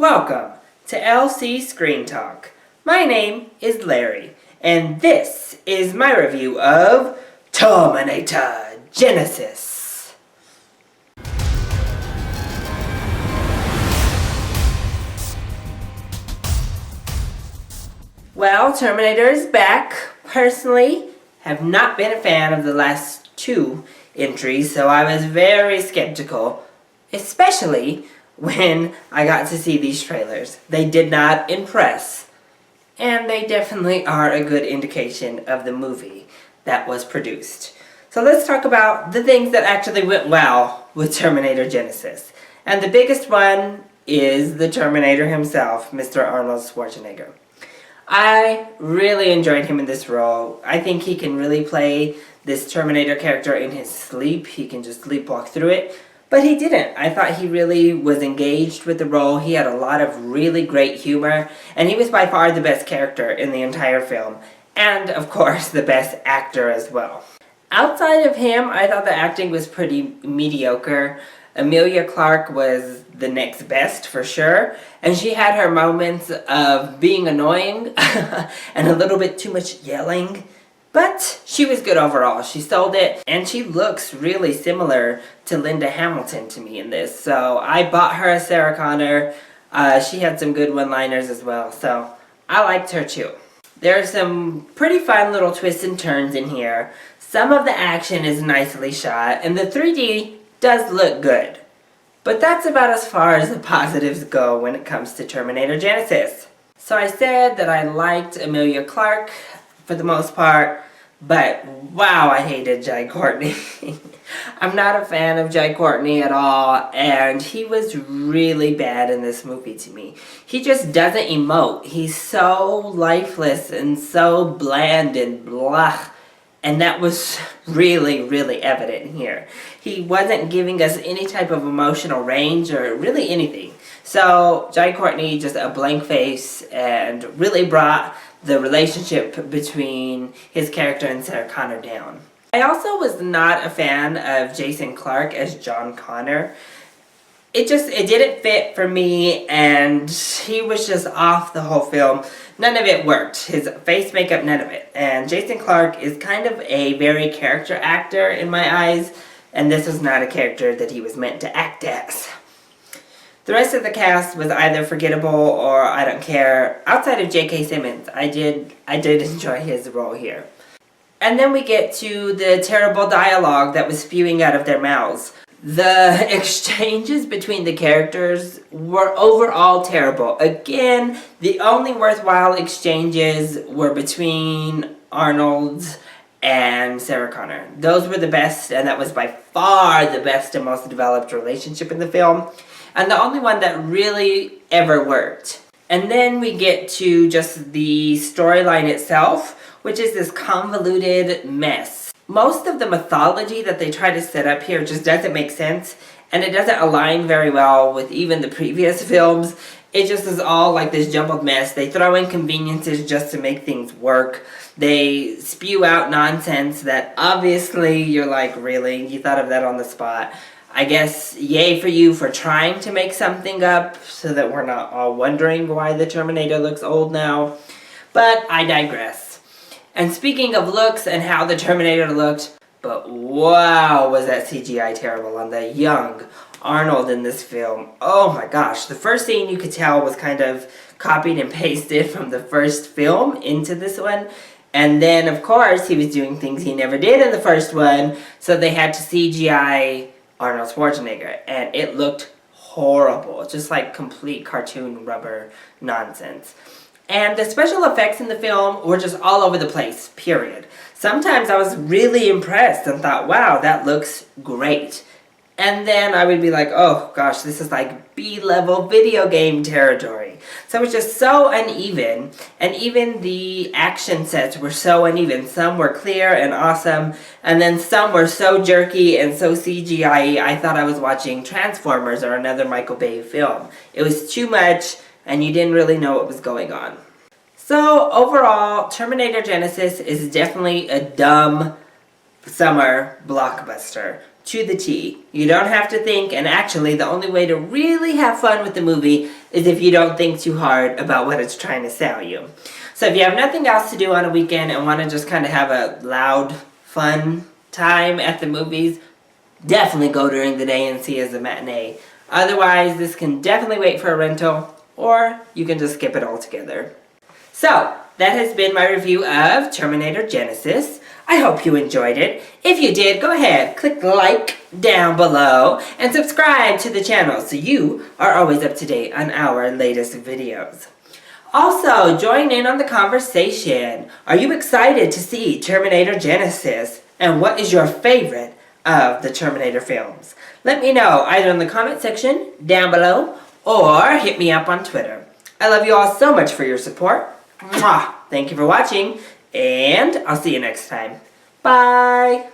Welcome to LC Screen Talk. My name is Larry, and this is my review of Terminator Genisys. Well, Terminator is back. Personally, have not been a fan of the last two entries, so I was very skeptical, especially when I got to see these trailers. They did not impress, and they definitely are a good indication of the movie that was produced. So let's talk about the things that actually went well with Terminator Genisys. And the biggest one is the Terminator himself, Mr. Arnold Schwarzenegger. I really enjoyed him in this role. I think he can really play this Terminator character in his sleep. He can just sleepwalk through it. But he didn't. I thought he really was engaged with the role. He had a lot of really great humor. And he was by far the best character in the entire film. And, of course, the best actor as well. Outside of him, I thought the acting was pretty mediocre. Emilia Clarke was the next best for sure. And she had her moments of being annoying and a little bit too much yelling. But she was good overall. She sold it, and she looks really similar to Linda Hamilton to me in this. So I bought her as Sarah Connor. She had some good one-liners as well, so I liked her too. There are some pretty fun little twists and turns in here. Some of the action is nicely shot, and the 3D does look good. But that's about as far as the positives go when it comes to Terminator Genisys. So I said that I liked Emilia Clarke for the most part, but wow, I hated Jai Courtney. I'm not a fan of Jai Courtney at all, and he was really bad in this movie to me. He just doesn't emote. He's so lifeless and so bland and blah, and that was really, really evident here. He wasn't giving us any type of emotional range or really anything. So Jai Courtney, just a blank face, and really brought the relationship between his character and Sarah Connor down. I also was not a fan of Jason Clarke as John Connor. It didn't fit for me, and he was just off the whole film. None of it worked. His face makeup, none of it. And Jason Clarke is kind of a very character actor in my eyes, and this was not a character that he was meant to act as. The rest of the cast was either forgettable or I don't care. Outside of J.K. Simmons, I did enjoy his role here. And then we get to the terrible dialogue that was spewing out of their mouths. The exchanges between the characters were overall terrible. Again, the only worthwhile exchanges were between Arnold and Sarah Connor. Those were the best, and that was by far the best and most developed relationship in the film. And the only one that really ever worked. And then we get to just the storyline itself, which is this convoluted mess. Most of the mythology that they try to set up here just doesn't make sense, and it doesn't align very well with even the previous films. It just is all like this jumbled mess. They throw in conveniences just to make things work. They spew out nonsense that obviously you're like, really? You thought of that on the spot? I guess yay for you for trying to make something up so that we're not all wondering why the Terminator looks old now. But I digress. And speaking of looks and how the Terminator looked, but wow, was that CGI terrible on the young Arnold in this film. Oh my gosh, the first scene you could tell was kind of copied and pasted from the first film into this one. And then, of course, he was doing things he never did in the first one, so they had to CGI Arnold Schwarzenegger, and it looked horrible, just like complete cartoon rubber nonsense. And the special effects in the film were just all over the place, period. Sometimes I was really impressed and thought, wow, that looks great. And then I would be like, oh gosh, this is like B-level video game territory. So it was just so uneven, and even the action sets were so uneven. Some were clear and awesome, and then some were so jerky and so CGI-y, I thought I was watching Transformers or another Michael Bay film. It was too much, and you didn't really know what was going on. So overall, Terminator Genisys is definitely a dumb summer blockbuster. to the T. You don't have to think, and actually the only way to really have fun with the movie is if you don't think too hard about what it's trying to sell you. So if you have nothing else to do on a weekend and want to just kind of have a loud, fun time at the movies, definitely go during the day and see it as a matinee. Otherwise, this can definitely wait for a rental, or you can just skip it altogether. So, that has been my review of Terminator Genisys. I hope you enjoyed it. If you did, go ahead, click like down below, and subscribe to the channel so you are always up to date on our latest videos. Also, join in on the conversation. Are you excited to see Terminator Genisys? And what is your favorite of the Terminator films? Let me know either in the comment section down below or hit me up on Twitter. I love you all so much for your support. Mwah! Thank you for watching, and I'll see you next time. Bye!